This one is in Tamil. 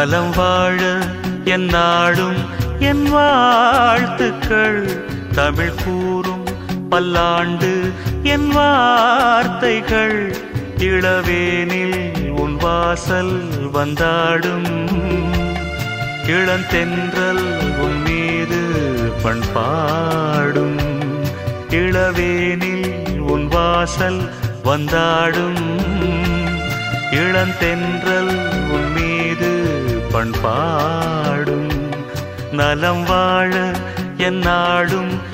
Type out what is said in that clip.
நலம் வாழ என் நாடும் என் வாழ்த்துக்கள். தமிழ் கூறும் பல்லாண்டு என் வார்த்தைகள். இளவேனில் உன் வாசல் வந்தாடும். இளந்தென்றல் உன் மீது பண்பாடும். இளவேனில் உன் வாசல் வந்தாடும். இளந்தென்றல் உன் மீது பண்பாடும். நலம் வாழ என் நாடும்